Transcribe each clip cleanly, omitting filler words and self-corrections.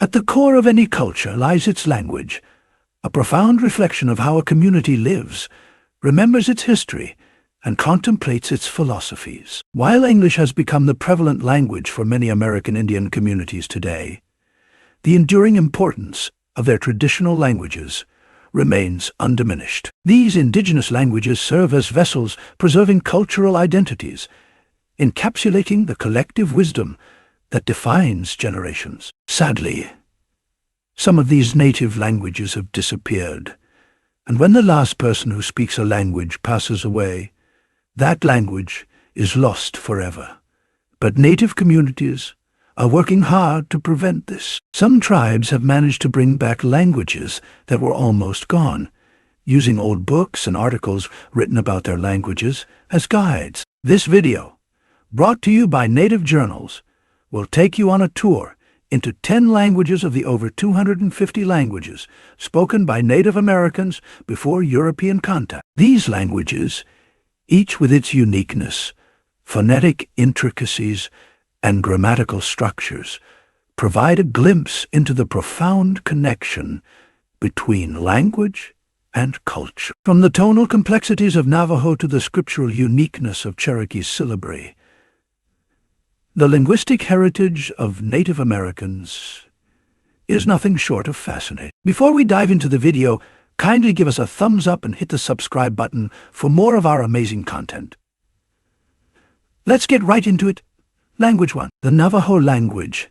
At the core of any culture lies its language, a profound reflection of how a community lives, remembers its history, and contemplates its philosophies. While English has become the prevalent language for many American Indian communities today, the enduring importance of their traditional languages remains undiminished. These indigenous languages serve as vessels preserving cultural identities, encapsulating the collective wisdom that defines generations. Sadly, some of these native languages have disappeared, and when the last person who speaks a language passes away, that language is lost forever. But native communities are working hard to prevent this. Some tribes have managed to bring back languages that were almost gone, using old books and articles written about their languages as guides. This video, brought to you by Native Journals, will take you on a tour into 10 languages of the over 250 languages spoken by Native Americans before European contact. These languages, each with its uniqueness, phonetic intricacies, and grammatical structures, provide a glimpse into the profound connection between language and culture. From the tonal complexities of Navajo to the scriptural uniqueness of Cherokee syllabary, the linguistic heritage of Native Americans is nothing short of fascinating. Before we dive into the video, kindly give us a thumbs up and hit the subscribe button for more of our amazing content. Let's get right into it. Language 1. The Navajo language.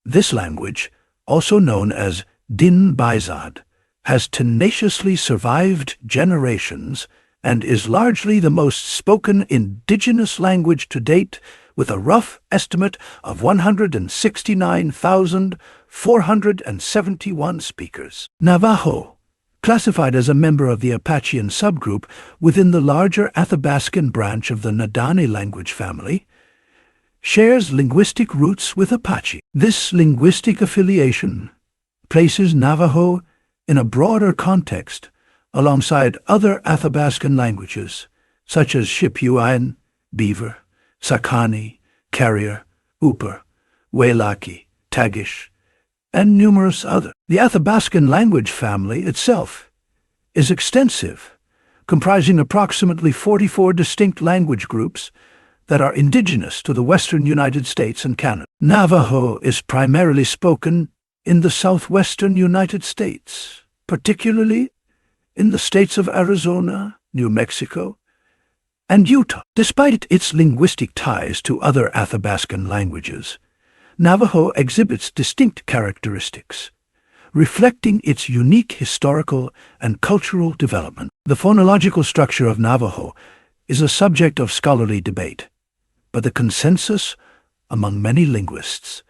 This language, also known as Din Baizad, has tenaciously survived generations and is largely the most spoken indigenous language to date, with a rough estimate of 169,471 speakers. Navajo, classified as a member of the Apachean subgroup within the larger Athabascan branch of the Nadani language family, shares linguistic roots with Apache. This linguistic affiliation places Navajo in a broader context alongside other Athabascan languages such as Chipewyan, Beaver, Sakani, Carrier, Upper, Wailaki, Tagish, and numerous others. The Athabascan language family itself is extensive, comprising approximately 44 distinct language groups that are indigenous to the western United States and Canada. Navajo is primarily spoken in the southwestern United States, particularly in the states of Arizona, New Mexico, and Utah. Despite its linguistic ties to other Athabascan languages, Navajo exhibits distinct characteristics, reflecting its unique historical and cultural development. The phonological structure of Navajo is a subject of scholarly debate, but the consensus among many linguists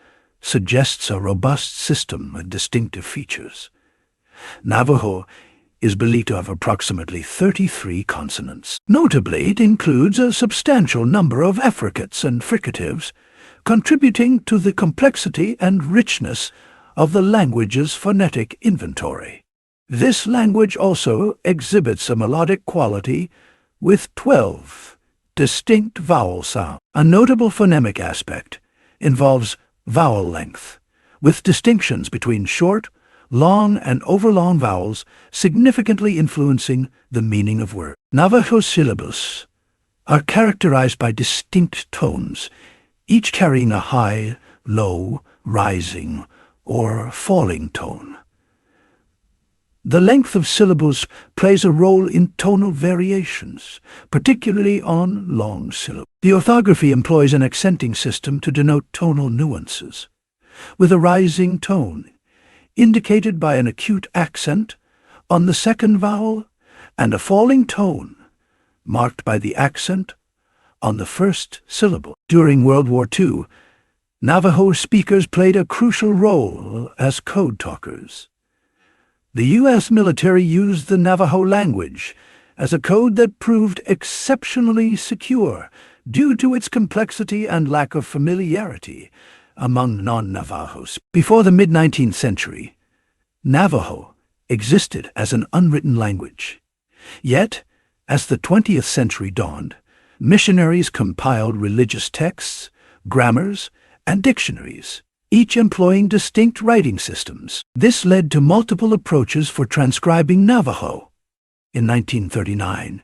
suggests a robust system with distinctive features. Navajo is believed to have approximately 33 consonants. Notably, it includes a substantial number of affricates and fricatives, contributing to the complexity and richness of the language's phonetic inventory. This language also exhibits a melodic quality with 12 distinct vowel sounds. A notable phonemic aspect involves vowel length, with distinctions between short, long, and overlong vowels significantly influencing the meaning of words. Navajo syllables are characterized by distinct tones, each carrying a high, low, rising, or falling tone. The length of syllables plays a role in tonal variations, particularly on long syllables. The orthography employs an accenting system to denote tonal nuances, with a rising tone indicated by an acute accent on the second vowel and a falling tone marked by the accent on the first syllable. During World War II, Navajo speakers played a crucial role as code talkers. The U.S. military used the Navajo language as a code that proved exceptionally secure due to its complexity and lack of familiarity among non-Navajos. Before the mid-19th century, Navajo existed as an unwritten language. Yet, as the 20th century dawned, missionaries compiled religious texts, grammars, and dictionaries, each employing distinct writing systems. This led to multiple approaches for transcribing Navajo. In 1939,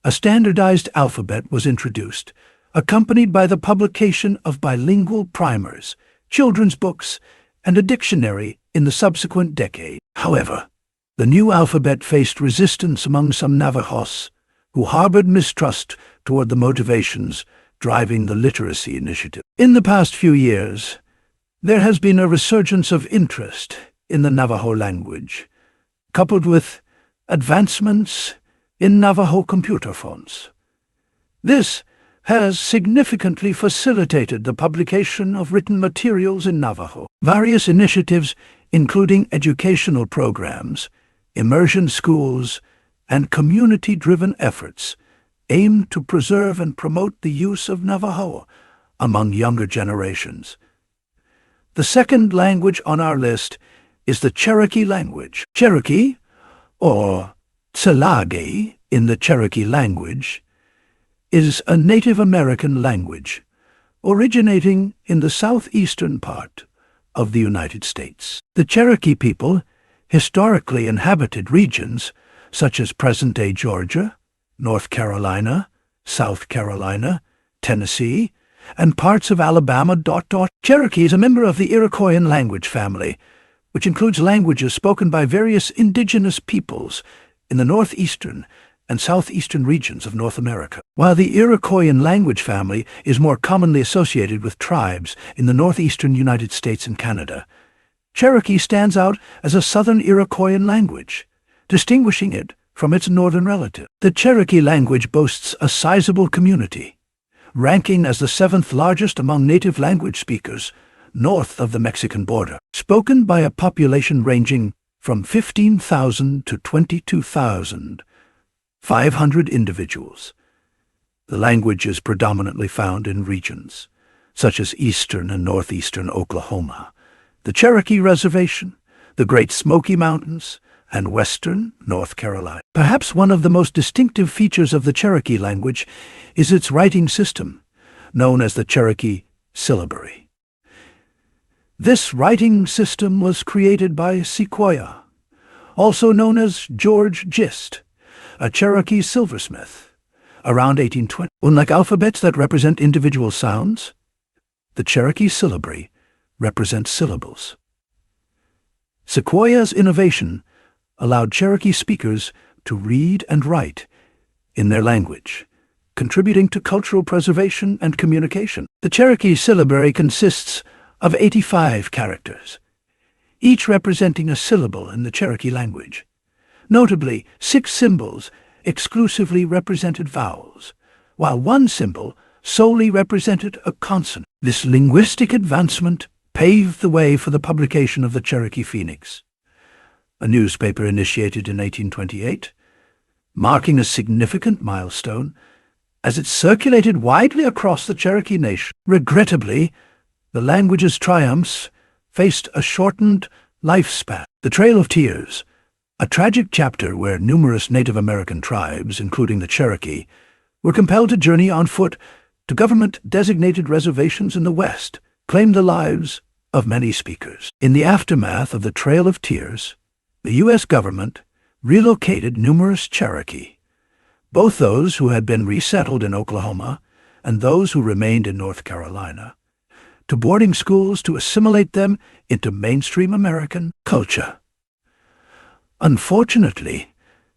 a standardized alphabet was introduced, accompanied by the publication of bilingual primers, children's books, and a dictionary in the subsequent decade. However, the new alphabet faced resistance among some Navajos, who harbored mistrust toward the motivations driving the literacy initiative. In the past few years, there has been a resurgence of interest in the Navajo language, coupled with advancements in Navajo computer fonts. This has significantly facilitated the publication of written materials in Navajo. Various initiatives, including educational programs, immersion schools, and community-driven efforts, aim to preserve and promote the use of Navajo among younger generations. The second language on our list is the Cherokee language. Cherokee, or Tsalagi in the Cherokee language, is a Native American language originating in the southeastern part of the United States. The Cherokee people historically inhabited regions such as present-day Georgia, North Carolina, South Carolina, Tennessee, and parts of Alabama. Cherokee is a member of the Iroquoian language family, which includes languages spoken by various indigenous peoples in the northeastern and southeastern regions of North America. While the Iroquoian language family is more commonly associated with tribes in the northeastern United States and Canada, Cherokee stands out as a southern Iroquoian language, distinguishing it from its northern relative. The Cherokee language boasts a sizable community, ranking as the seventh largest among native language speakers north of the Mexican border, spoken by a population ranging from 15,000 to 22,500 individuals. The language is predominantly found in regions such as eastern and northeastern Oklahoma, the Cherokee Reservation, the Great Smoky Mountains, and western North Carolina. Perhaps one of the most distinctive features of the Cherokee language is its writing system, known as the Cherokee syllabary. This writing system was created by Sequoyah, also known as George Gist, a Cherokee silversmith, around 1820. Unlike alphabets that represent individual sounds, the Cherokee syllabary represents syllables. Sequoyah's innovation allowed Cherokee speakers to read and write in their language, contributing to cultural preservation and communication. The Cherokee syllabary consists of 85 characters, each representing a syllable in the Cherokee language. Notably, 6 symbols exclusively represented vowels, while 1 symbol solely represented a consonant. This linguistic advancement paved the way for the publication of the Cherokee Phoenix, a newspaper initiated in 1828, marking a significant milestone as it circulated widely across the Cherokee Nation. Regrettably, the language's triumphs faced a shortened lifespan. The Trail of Tears, a tragic chapter where numerous Native American tribes, including the Cherokee, were compelled to journey on foot to government-designated reservations in the West, claimed the lives of many speakers. In the aftermath of the Trail of Tears, the U.S. government relocated numerous Cherokee, both those who had been resettled in Oklahoma and those who remained in North Carolina, to boarding schools to assimilate them into mainstream American culture. Unfortunately,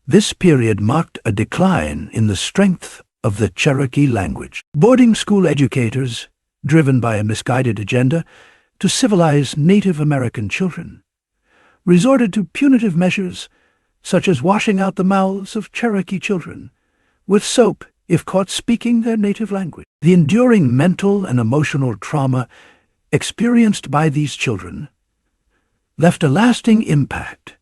this period marked a decline in the strength of the Cherokee language. Boarding school educators, driven by a misguided agenda to civilize Native American children, resorted to punitive measures such as washing out the mouths of Cherokee children with soap if caught speaking their native language. The enduring mental and emotional trauma experienced by these children left a lasting impact,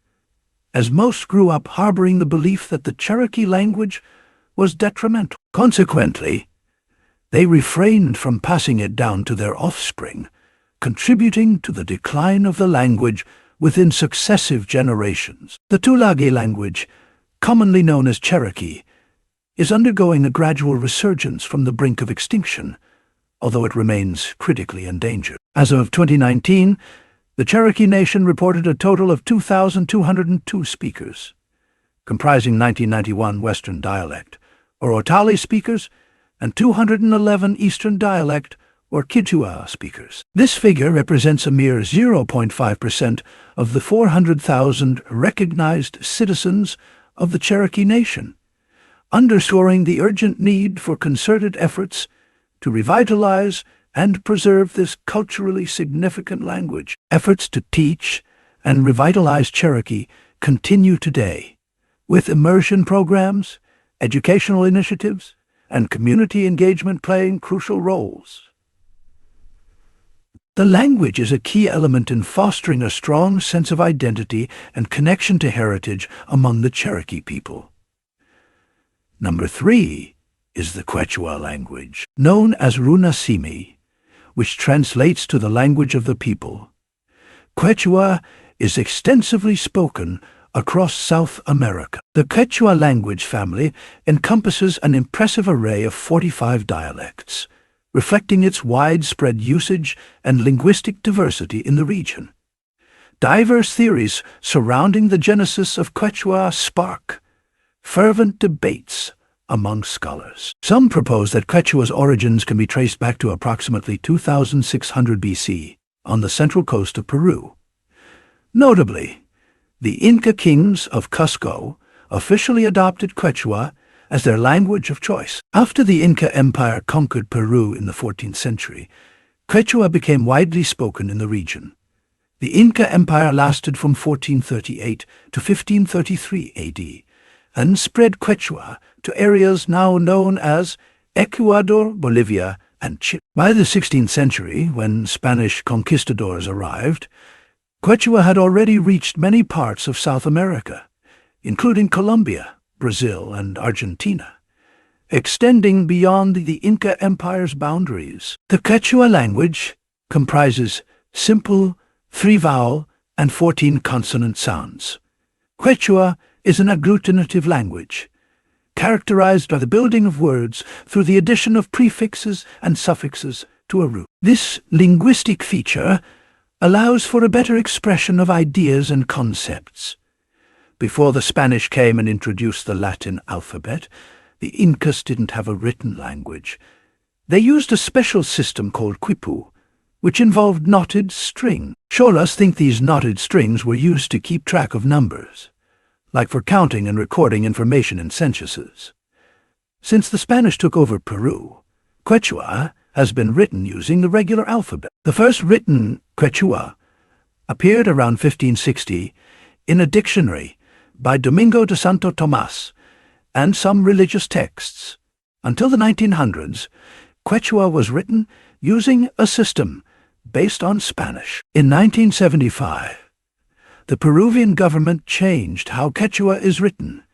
as most grew up harboring the belief that the Cherokee language was detrimental. Consequently, they refrained from passing it down to their offspring, contributing to the decline of the language within successive generations. The Tsalagi language, commonly known as Cherokee, is undergoing a gradual resurgence from the brink of extinction, although it remains critically endangered. As of 2019, the Cherokee Nation reported a total of 2,202 speakers, comprising 1991 Western dialect, or Otali speakers, and 211 Eastern dialect, or Quechua speakers. This figure represents a mere 0.5% of the 400,000 recognized citizens of the Cherokee Nation, underscoring the urgent need for concerted efforts to revitalize and preserve this culturally significant language. Efforts to teach and revitalize Cherokee continue today, with immersion programs, educational initiatives, and community engagement playing crucial roles. The language is a key element in fostering a strong sense of identity and connection to heritage among the Cherokee people. Number 3 is the Quechua language, known as Runasimi, which translates to the language of the people. Quechua is extensively spoken across South America. The Quechua language family encompasses an impressive array of 45 dialects, reflecting its widespread usage and linguistic diversity in the region. Diverse theories surrounding the genesis of Quechua spark fervent debates among scholars. Some propose that Quechua's origins can be traced back to approximately 2600 BC on the central coast of Peru. Notably, the Inca kings of Cusco officially adopted Quechua as their language of choice. After the Inca Empire conquered Peru in the 14th century, Quechua became widely spoken in the region. The Inca Empire lasted from 1438 to 1533 AD and spread Quechua to areas now known as Ecuador, Bolivia, and Chile. By the 16th century, when Spanish conquistadors arrived, Quechua had already reached many parts of South America, including Colombia, Brazil, and Argentina, extending beyond the Inca Empire's boundaries. The Quechua language comprises simple, 3-vowel, and 14-consonant sounds. Quechua is an agglutinative language, characterized by the building of words through the addition of prefixes and suffixes to a root. This linguistic feature allows for a better expression of ideas and concepts. Before the Spanish came and introduced the Latin alphabet, the Incas didn't have a written language. They used a special system called quipu, which involved knotted string. Cholas think these knotted strings were used to keep track of numbers, like for counting and recording information in censuses. Since the Spanish took over Peru, Quechua has been written using the regular alphabet. The first written Quechua appeared around 1560 in a dictionary by Domingo de Santo Tomas and some religious texts. Until the 1900s, Quechua was written using a system based on Spanish. In 1975, the Peruvian government changed how Quechua is written,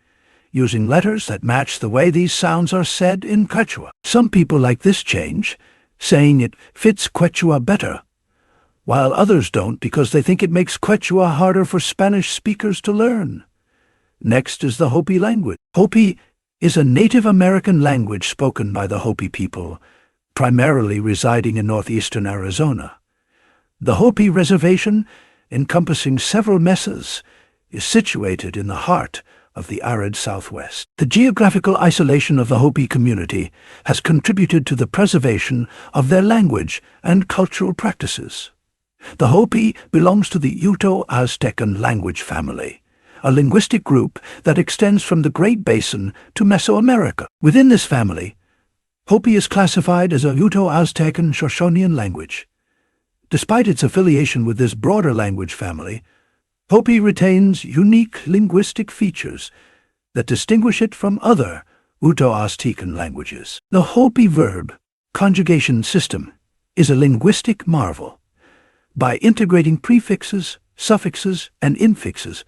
using letters that match the way these sounds are said in Quechua. Some people like this change, saying it fits Quechua better, while others don't because they think it makes Quechua harder for Spanish speakers to learn. Next is the Hopi language. Hopi is a Native American language spoken by the Hopi people, primarily residing in northeastern Arizona. The Hopi Reservation, encompassing several mesas, is situated in the heart of the arid Southwest. The geographical isolation of the Hopi community has contributed to the preservation of their language and cultural practices. The Hopi belongs to the Uto-Aztecan language family, a linguistic group that extends from the Great Basin to Mesoamerica. Within this family, Hopi is classified as a Uto-Aztecan Shoshonean language. Despite its affiliation with this broader language family, Hopi retains unique linguistic features that distinguish it from other Uto-Aztecan languages. The Hopi verb conjugation system is a linguistic marvel. By integrating prefixes, suffixes, and infixes,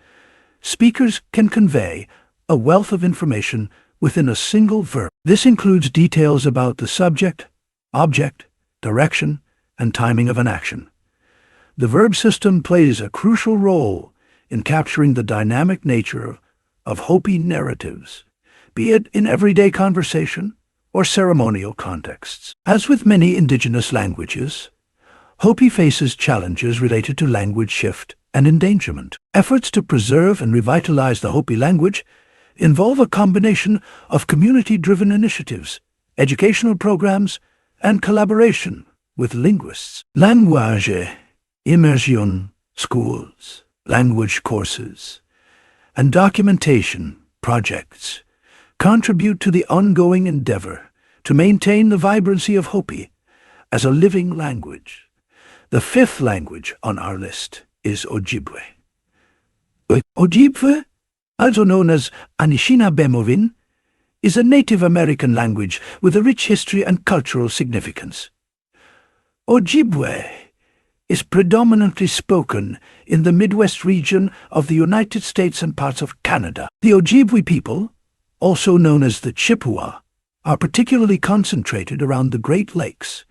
speakers can convey a wealth of information within a single verb. This includes details about the subject, object, direction, and timing of an action. The verb system plays a crucial role in capturing the dynamic nature of Hopi narratives, be it in everyday conversation or ceremonial contexts. As with many indigenous languages, Hopi faces challenges related to language shift and endangerment. Efforts to preserve and revitalize the Hopi language involve a combination of community-driven initiatives, educational programs, and collaboration with linguists. Language immersion schools, language courses, and documentation projects contribute to the ongoing endeavor to maintain the vibrancy of Hopi as a living language. The fifth language on our list is Ojibwe. Ojibwe, also known as Anishinaabe, is a Native American language with a rich history and cultural significance. Ojibwe is predominantly spoken in the Midwest region of the United States and parts of Canada. The Ojibwe people, also known as the Chippewa, are particularly concentrated around the Great Lakes,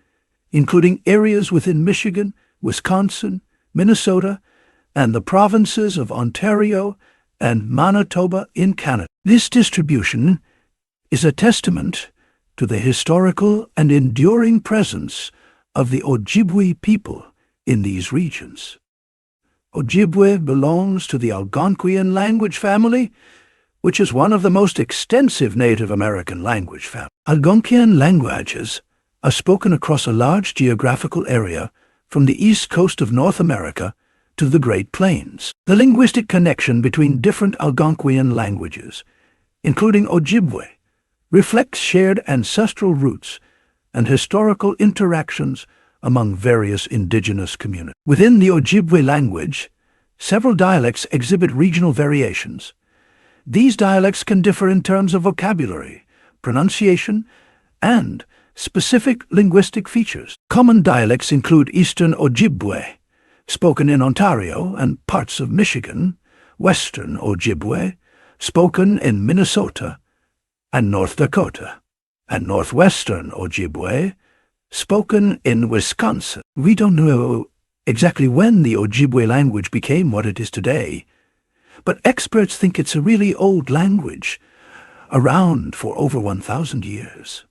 including areas within Michigan, Wisconsin, Minnesota, and the provinces of Ontario and Manitoba in Canada. This distribution is a testament to the historical and enduring presence of the Ojibwe people in these regions. Ojibwe belongs to the Algonquian language family, which is one of the most extensive Native American language families. Algonquian languages are spoken across a large geographical area from the east coast of North America to the Great Plains. The linguistic connection between different Algonquian languages, including Ojibwe, reflects shared ancestral roots and historical interactions among various indigenous communities. Within the Ojibwe language, several dialects exhibit regional variations. These dialects can differ in terms of vocabulary, pronunciation, and specific linguistic features. Common dialects include Eastern Ojibwe, spoken in Ontario and parts of Michigan, Western Ojibwe, spoken in Minnesota and North Dakota, and Northwestern Ojibwe, spoken in Wisconsin. We don't know exactly when the Ojibwe language became what it is today, but experts think it's a really old language, around for over 1,000 years.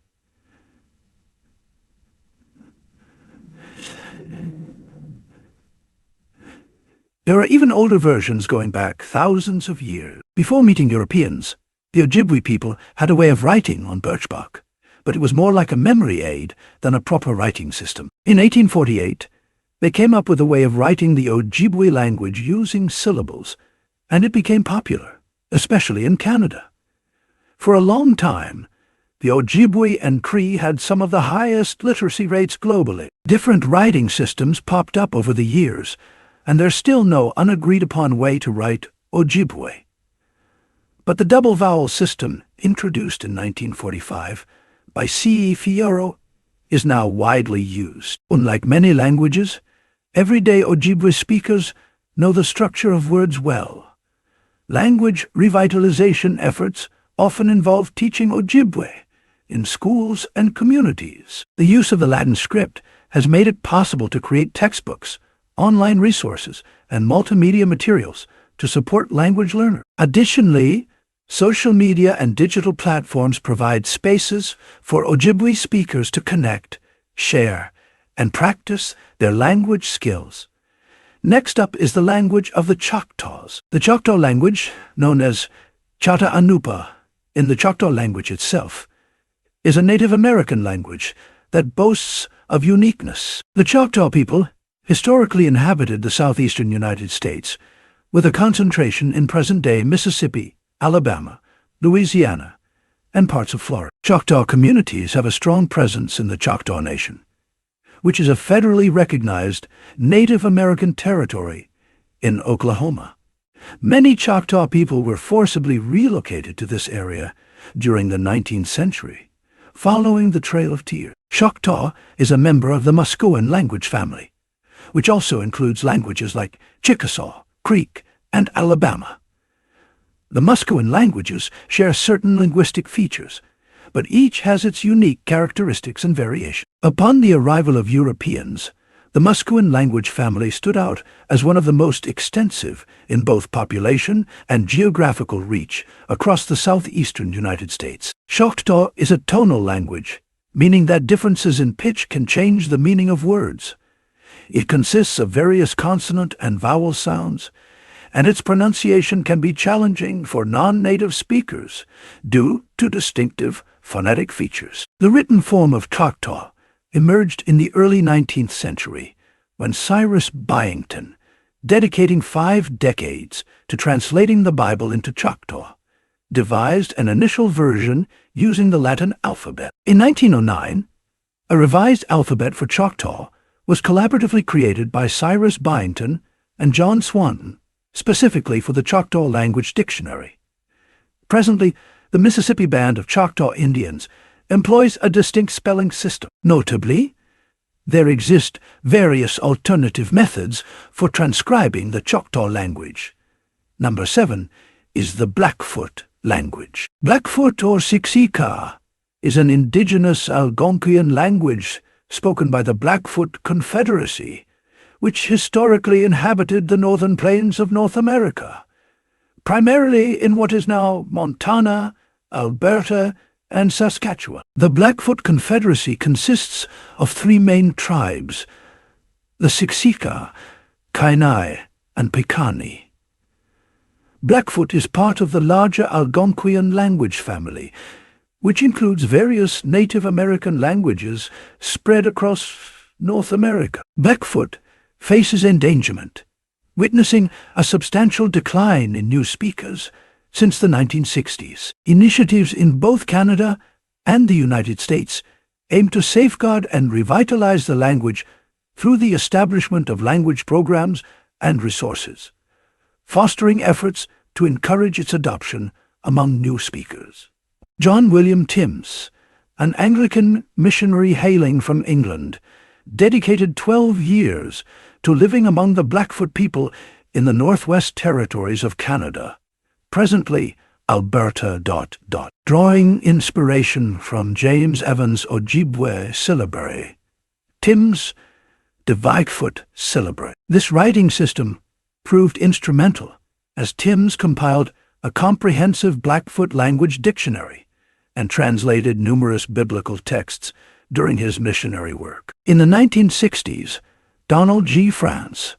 There are even older versions going back thousands of years. Before meeting Europeans, the Ojibwe people had a way of writing on birch bark, but it was more like a memory aid than a proper writing system. In 1848, they came up with a way of writing the Ojibwe language using syllables, and it became popular, especially in Canada. For a long time, the Ojibwe and Cree had some of the highest literacy rates globally. Different writing systems popped up over the years, and there's still no unagreed-upon way to write Ojibwe. But the double vowel system, introduced in 1945 by C.E. Fierro, is now widely used. Unlike many languages, everyday Ojibwe speakers know the structure of words well. Language revitalization efforts often involve teaching Ojibwe in schools and communities. The use of the Latin script has made it possible to create textbooks, online resources, and multimedia materials to support language learners. Additionally, social media and digital platforms provide spaces for Ojibwe speakers to connect, share, and practice their language skills. Next up is the language of the Choctaws. The Choctaw language, known as Chata-Anupa in the Choctaw language itself, is a Native American language that boasts of uniqueness. The Choctaw people historically inhabited the southeastern United States, with a concentration in present-day Mississippi, Alabama, Louisiana, and parts of Florida. Choctaw communities have a strong presence in the Choctaw Nation, which is a federally recognized Native American territory in Oklahoma. Many Choctaw people were forcibly relocated to this area during the 19th century, following the Trail of Tears. Choctaw is a member of the Musqueam language family, which also includes languages like Chickasaw, Creek, and Alabama. The Musqueam languages share certain linguistic features, but each has its unique characteristics and variations. Upon the arrival of Europeans, the Musqueam language family stood out as one of the most extensive in both population and geographical reach across the southeastern United States. Choctaw is a tonal language, meaning that differences in pitch can change the meaning of words. It consists of various consonant and vowel sounds, and its pronunciation can be challenging for non-native speakers due to distinctive phonetic features. The written form of Choctaw emerged in the early 19th century when Cyrus Byington, dedicating 5 decades to translating the Bible into Choctaw, devised an initial version using the Latin alphabet. In 1909, a revised alphabet for Choctaw was collaboratively created by Cyrus Byington and John Swanton, specifically for the Choctaw Language Dictionary. Presently, the Mississippi Band of Choctaw Indians employs a distinct spelling system. Notably, there exist various alternative methods for transcribing the Choctaw language. Number 7 is the Blackfoot language. Blackfoot or Siksika is an indigenous Algonquian language spoken by the Blackfoot Confederacy, which historically inhabited the northern plains of North America, primarily in what is now Montana, Alberta, and Saskatchewan. The Blackfoot Confederacy consists of 3 main tribes, the Siksika, Kainai, and Piikani. Blackfoot is part of the larger Algonquian language family, which includes various Native American languages spread across North America. Blackfoot faces endangerment, witnessing a substantial decline in new speakers since the 1960s. Initiatives in both Canada and the United States aim to safeguard and revitalize the language through the establishment of language programs and resources, fostering efforts to encourage its adoption among new speakers. John William Timms, an Anglican missionary hailing from England, dedicated 12 years to living among the Blackfoot people in the Northwest Territories of Canada, presently Alberta. Drawing inspiration from James Evans' Ojibwe syllabary, Timms' the Blackfoot syllabary. This writing system proved instrumental as Timms compiled a comprehensive Blackfoot language dictionary and translated numerous biblical texts during his missionary work. In the 1960s, Donald G. France,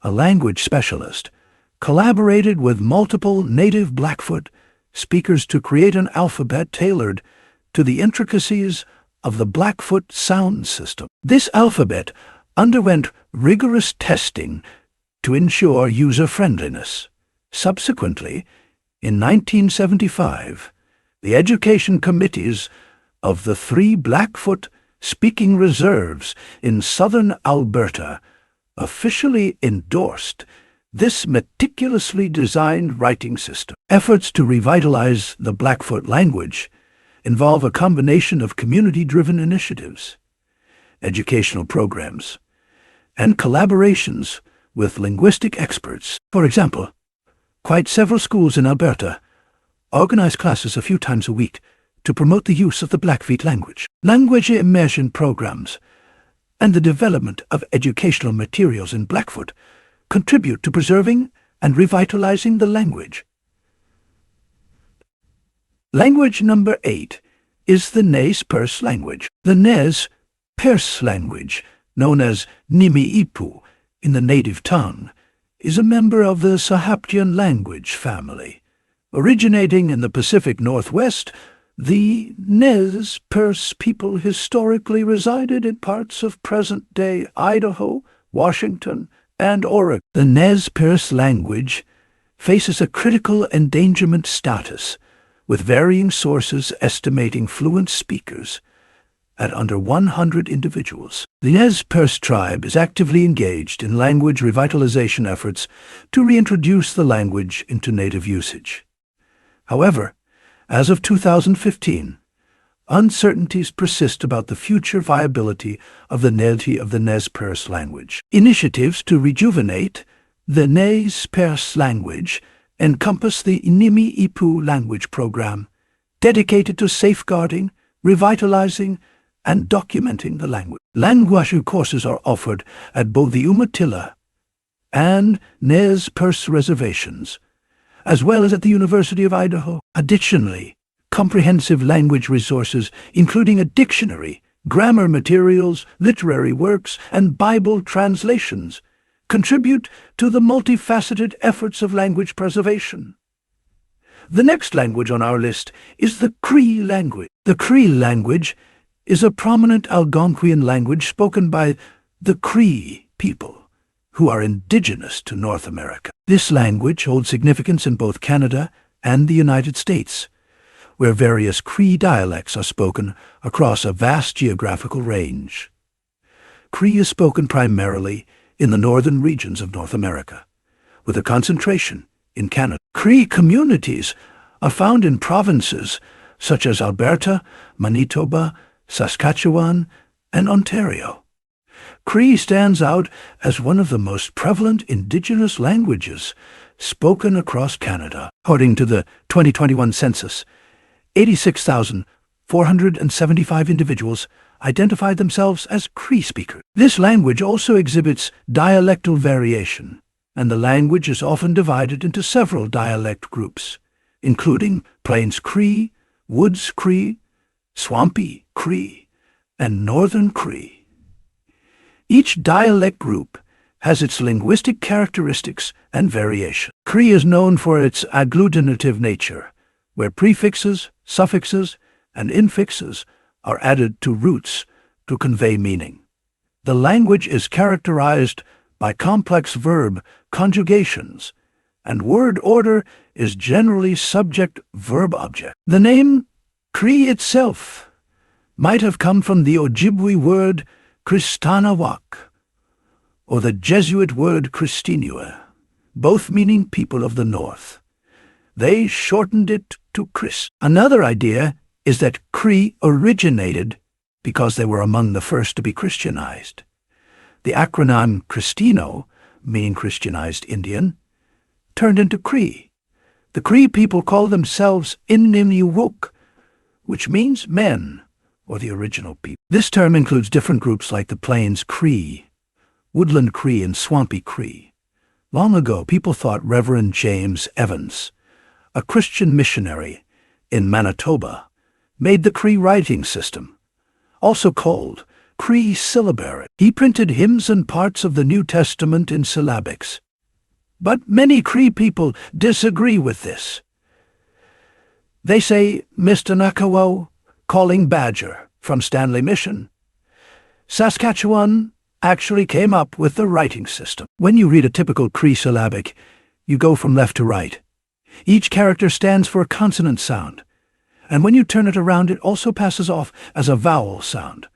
a language specialist, collaborated with multiple native Blackfoot speakers to create an alphabet tailored to the intricacies of the Blackfoot sound system. This alphabet underwent rigorous testing to ensure user-friendliness. Subsequently, in 1975, the education committees of the 3 Blackfoot speaking reserves in southern Alberta officially endorsed this meticulously designed writing system. Efforts to revitalize the Blackfoot language involve a combination of community-driven initiatives, educational programs, and collaborations with linguistic experts. For example, quite several schools in Alberta organize classes a few times a week to promote the use of the Blackfeet language. Language immersion programs and the development of educational materials in Blackfoot contribute to preserving and revitalizing the language. Language number 8 is the Nez Perce language. The Nez Perce language, known as Nimi-Ipu in the native tongue, is a member of the Sahaptian language family. Originating in the Pacific Northwest, the Nez Perce people historically resided in parts of present-day Idaho, Washington, and Oregon. The Nez Perce language faces a critical endangerment status, with varying sources estimating fluent speakers at under 100 individuals. The Nez Perce tribe is actively engaged in language revitalization efforts to reintroduce the language into native usage. However, as of 2015, uncertainties persist about the future viability of the Nez Perce language. Initiatives to rejuvenate the Nez Perce language encompass the Nimi-Ipu language program, dedicated to safeguarding, revitalizing, and documenting the language. Language courses are offered at both the Umatilla and Nez Perce reservations, as well as at the University of Idaho. Additionally, comprehensive language resources, including a dictionary, grammar materials, literary works, and Bible translations, contribute to the multifaceted efforts of language preservation. The next language on our list is the Cree language. The Cree language is a prominent Algonquian language spoken by the Cree people, who are indigenous to North America. This language holds significance in both Canada and the United States, where various Cree dialects are spoken across a vast geographical range. Cree is spoken primarily in the northern regions of North America, with a concentration in Canada. Cree communities are found in provinces such as Alberta, Manitoba, Saskatchewan, and Ontario. Cree stands out as one of the most prevalent indigenous languages spoken across Canada. According to the 2021 census, 86,475 individuals identified themselves as Cree speakers. This language also exhibits dialectal variation, and the language is often divided into several dialect groups, including Plains Cree, Woods Cree, Swampy Cree, and Northern Cree. Each dialect group has its linguistic characteristics and variation. Cree is known for its agglutinative nature, where prefixes, suffixes, and infixes are added to roots to convey meaning. The language is characterized by complex verb conjugations, and word order is generally subject-verb-object. The name Cree itself might have come from the Ojibwe word Kristanawak, or the Jesuit word Christinua, both meaning people of the North. They shortened it to Chris. Another idea is that Cree originated because they were among the first to be Christianized. The acronym Cristino, meaning Christianized Indian, turned into Cree. The Cree people call themselves Ingenuity, which means men, or the original people. This term includes different groups like the Plains Cree, Woodland Cree, and Swampy Cree. Long ago, people thought Reverend James Evans, a Christian missionary in Manitoba, made the Cree writing system, also called Cree syllabary. He printed hymns and parts of the New Testament in syllabics. But many Cree people disagree with this. They say Mr. Nakawo, calling badger from Stanley Mission. Saskatchewan actually came up with the writing system. When you read a typical Cree syllabic, you go from left to right. Each character stands for a consonant sound, and when you turn it around, it also passes off as a vowel sound.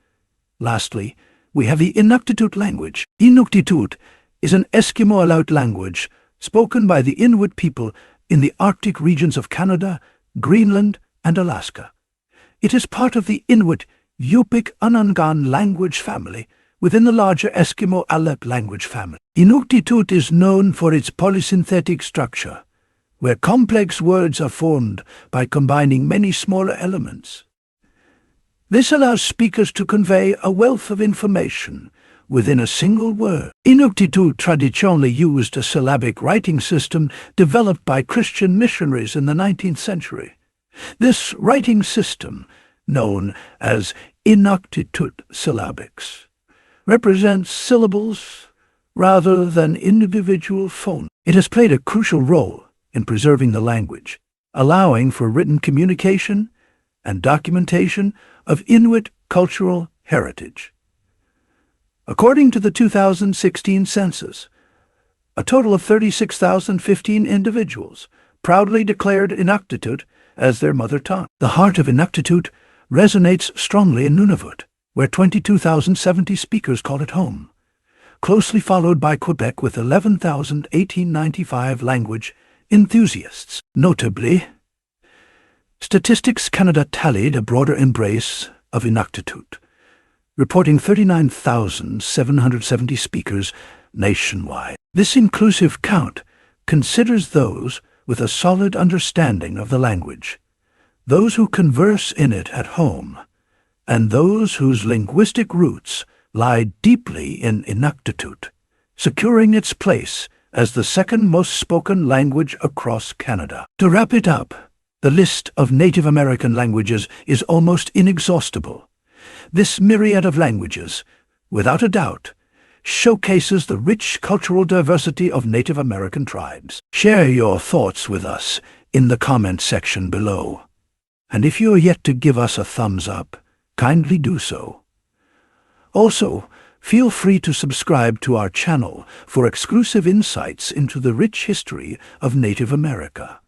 Lastly, we have the Inuktitut language. Inuktitut is an Eskimo-Aleut language spoken by the Inuit people in the Arctic regions of Canada, Greenland, and Alaska. It is part of the Inuit Yupik-Unangan language family within the larger Eskimo-Aleut language family. Inuktitut is known for its polysynthetic structure, where complex words are formed by combining many smaller elements. This allows speakers to convey a wealth of information within a single word. Inuktitut traditionally used a syllabic writing system developed by Christian missionaries in the 19th century. This writing system, known as Inuktitut syllabics, represents syllables rather than individual phonemes. It has played a crucial role in preserving the language, allowing for written communication and documentation of Inuit cultural heritage. According to the 2016 census, a total of 36,015 individuals proudly declared Inuktitut as their mother tongue. The heart of Inuktitut resonates strongly in Nunavut, where 22,070 speakers call it home, closely followed by Quebec with 11,1895 language enthusiasts. Notably, Statistics Canada tallied a broader embrace of Inuktitut, reporting 39,770 speakers nationwide. This inclusive count considers those with a solid understanding of the language, those who converse in it at home, and those whose linguistic roots lie deeply in Inuktitut, securing its place as the second most spoken language across Canada. To wrap it up, The list of Native American languages is almost inexhaustible. This myriad of languages, without a doubt, showcases the rich cultural diversity of Native American tribes. Share your thoughts with us in the comment section below. And if you are yet to give us a thumbs up, kindly do so. Also, feel free to subscribe to our channel for exclusive insights into the rich history of Native America.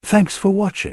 Thanks for watching.